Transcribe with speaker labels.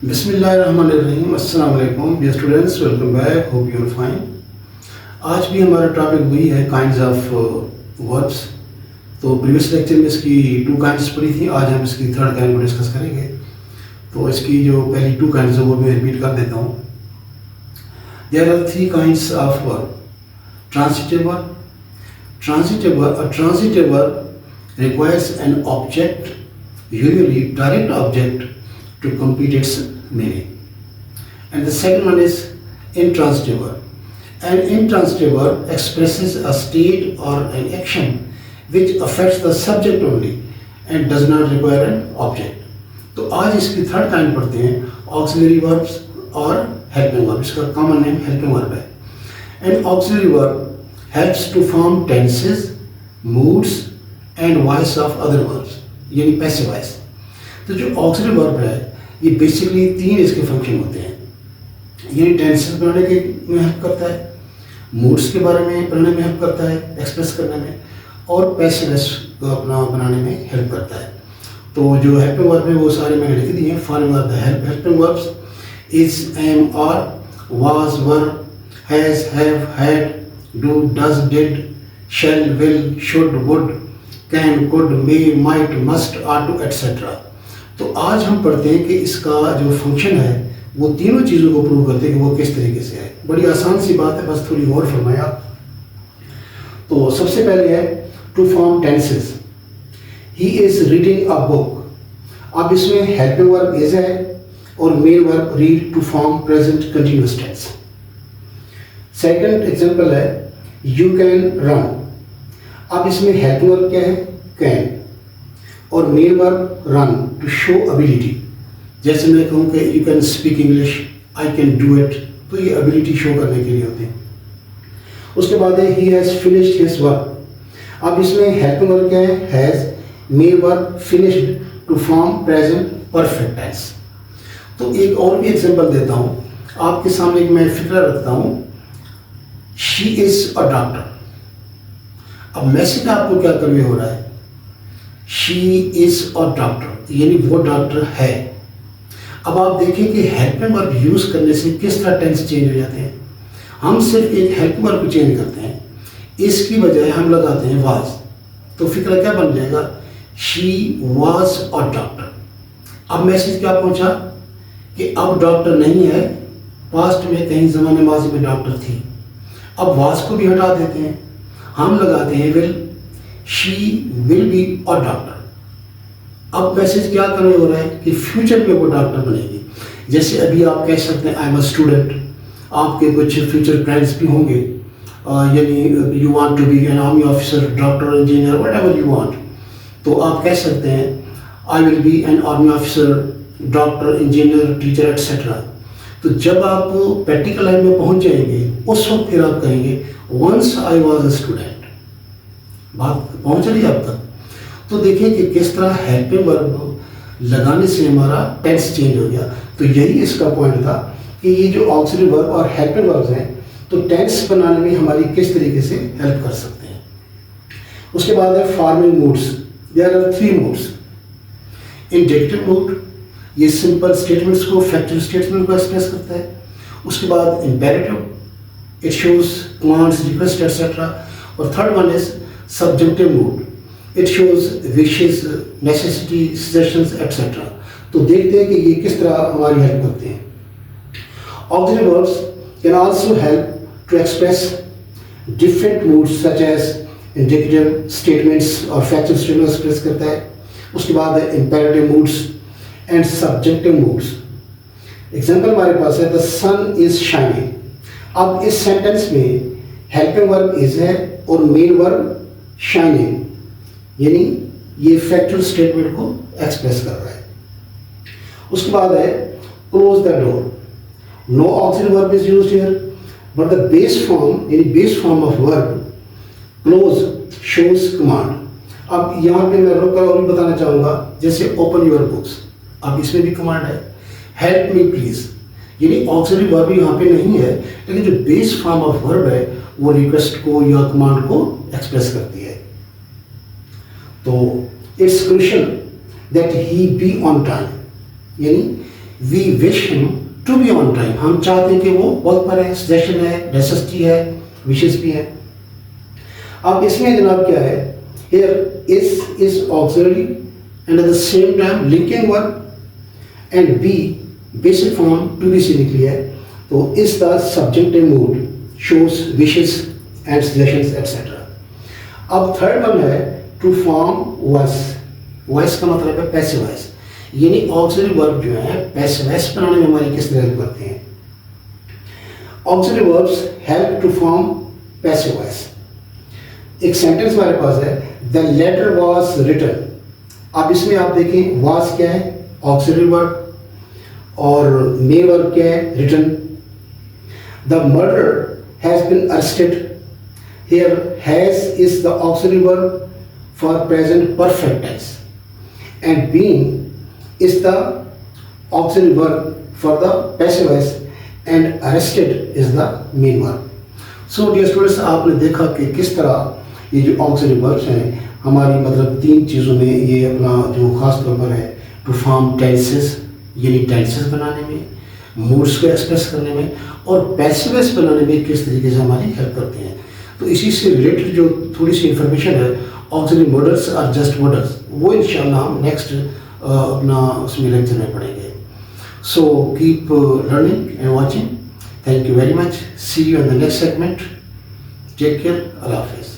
Speaker 1: बिस्मिल्लाहिर्रहमानिर्रहीम, अस्सलाम वालेकुम dear students, welcome back, hope you are fine. आज भी हमारा टॉपिक वही है काइंड्स ऑफ वर्ब्स। तो प्रीवियस लेक्चर में इसकी टू काइंड्स पढ़ी थी, आज हम इसकी थर्ड काइंड को डिस्कस करेंगे। तो इसकी जो पहली टू काइंड्स है वो मैं रिपीट कर देता हूँ। There are three kinds of verb. Transitive verb, transitive verb requires an object, usually direct object, to complete its meaning. And the second one is intransitive verb. An intransitive verb expresses a state or an action which affects the subject only and does not require an object. तो आज इसकी third kind पढ़ते हैं, auxiliary verbs और helping verb. इसका common name helping verb है। And auxiliary verb helps to form tenses, moods and voice of other verbs, यानी passive voice. तो जो ऑक्सिलरी वर्ब है ये बेसिकली तीन इसके फंक्शन होते हैं। यानी टेंसेस बनाने के में हेल्प करता है, मूड्स के बारे में पढ़ने में हेल्प करता है, एक्सप्रेस करने में, और पैसिव वॉइस को अपना बनाने में हेल्प करता है। तो जो हेल्पिंग वर्ब है वो सारे मैंने लिख दिए हैं। Following are the helping verbs: is, am, are, was, were, has, have, had, do, does, did, shall, will, should, would, can, could, may, might, must, are to, etcetera. तो आज हम पढ़ते हैं कि इसका जो फंक्शन है वो तीनों चीज़ों को प्रूव करते हैं कि वो किस तरीके से है। बड़ी आसान सी बात है, बस थोड़ी गौर फरमाएं आप। तो सबसे पहले है to form tenses. He is reading a book. अब इसमें हेल्पिंग वर्ब इज है और main verb read to form present continuous tense. Second example है यू कैन रन। अब इसमें हेल्पिंग वर्ब क्या है? कैन, और main verb run to show ability. जैसे मैं कहूँ कि you can speak English, I can do it, तो ये एबिलिटी शो करने के लिए होते हैं। उसके बाद है he has finished his work. अब इसमें हेल्पिंग वर्ब क्या है? Has, main verb finished to form present perfect tense. तो एक और भी एग्जांपल देता हूँ आपके सामने, एक मैं फिक्र रखता हूँ। She is a doctor. अब मैसेज आपको क्या कन्वे हो रहा है? शी इज अ डॉक्टर, यानी वो डॉक्टर है। अब आप देखिए कि हेल्पिंग वर्ब यूज करने से किस तरह टेंस चेंज हो जाते हैं। हम सिर्फ एक हेल्पिंग वर्ब को चेंज करते हैं, इसकी बजाय हम लगाते हैं वाज, तो फिक्र क्या बन जाएगा? She was a doctor. अब मैसेज क्या पहुंचा कि अब डॉक्टर नहीं है, पास्ट में कहीं जमाने माजी में डॉक्टर थी। अब वाज को भी हटा देते हैं, हम लगाते हैं will, she will be a doctor. अब मैसेज क्या कन्वे हो रहा है कि फ्यूचर में वो डॉक्टर बनेगी। जैसे अभी आप कह सकते हैं आई एम अ स्टूडेंट, आपके कुछ फ्यूचर प्लान्स भी होंगे, यानी you want to be an army officer, doctor, engineer, whatever you want. तो आप कह सकते हैं I will be an army officer, doctor, engineer, teacher, etcetera. तो जब आप प्रैक्टिकल लाइन में पहुंच जाएंगे उस वक्त फिर आप कहेंगे once I was a student. बात पहुंच रही है अब तक? तो देखिए कि किस तरह हेल्पिंग वर्ब लगाने से हमारा टेंस चेंज हो गया। तो यही इसका पॉइंट था कि ये जो ऑक्सिलरी वर्ब और हेल्पिंग वर्ब्स हैं तो टेंस बनाने में हमारी किस तरीके से हेल्प कर सकते हैं। उसके बाद है forming moods. There are three moods. Indicative mood, ये सिंपल स्टेटमेंट्स को, फैक्चुअल स्टेटमेंट को एक्सप्रेस करता है। उसके बाद imperative, it shows commands, request, etcetera. और third one is subjective mood, it shows wishes, necessity, suggestions, etcetera. तो देखते हैं कि ये किस तरह हमारी हेल्प करते हैं। Auxiliary verbs can also help to express different moods such as indicative statements और फैक्चुअल स्टेटमेंट एक्सप्रेस करता है। उसके बाद है imperative moods and subjective moods. Example हमारे पास है द सन इज शाइनिंग। अब इस सेंटेंस में हेल्पिंग वर्ब इज है और मेन वर्ब शाइनिंग, यानी ये फैक्चुअल स्टेटमेंट को एक्सप्रेस कर रहा है। उसके बाद है close the door. No auxiliary verb is used here, but the base form, यानी base form of verb close shows command. अब यहाँ पे मैं रोक कर और भी बताना चाहूँगा, जैसे ओपन योर बुक्स, अब इसमें भी कमांड है। हेल्प मी प्लीज, यानी ऑक्सिलरी वर्ब यहाँ पे नहीं है, लेकिन जो बेस फॉर्म ऑफ वर्ब है वो रिक्वेस्ट को या कमांड को एक्सप्रेस करती है। तो it's crucial that he be on time, यानी we wish him to be on time, हम चाहते हैं कि वो वक्त पर है, सजेशन है, नेसेसिटी है, विशेस भी है। अब इसमें जनाब क्या है, here is auxiliary and at the same time linking verb, and B basic form to be से निकली है, तो is the subjunctive mood, shows wishes and suggestions etc. अब थर्ड वन है टू फॉर्म वॉइस। वॉइस का मतलब है passive voice, यानी ऑक्सिलरी वर्ब जो है पैसिव वॉइस बनाने में हमारी किस तरह हेल्प करते हैं। Auxiliary verbs help to form passive voice. एक सेंटेंस हमारे पास है, द लेटर वॉज रिटन। अब इसमें आप देखें वॉज क्या है, ऑक्सिलरी वर्ब, और मेन वर्ब क्या है, written. The murder has been arrested. Here has is the auxiliary verb for present perfect tense, and been is the auxiliary verb for the passive voice, and arrested is the main verb. So dear students, आपने देखा कि किस तरह ये जो auxiliary verbs हैं हमारी मतलब तीन चीज़ों में ये अपना जो खास तौर पर है टू फॉर्म टेंसेस, यानी टेंसेस बनाने में, मूड्स को एक्सप्रेस करने में, और पैसिव वॉइस बनाने में किस तरीके से हमारी हेल्प करते हैं। तो इसी से रिलेटेड जो थोड़ी सी इंफॉर्मेशन है, auxiliary models are just models, वो इंशाल्लाह हम नेक्स्ट अपना उसमें लेक्चर में पढ़ेंगे। So keep learning and watching. Thank you very much. See you in the next segment. Take care. अल्लाह हाफिज़।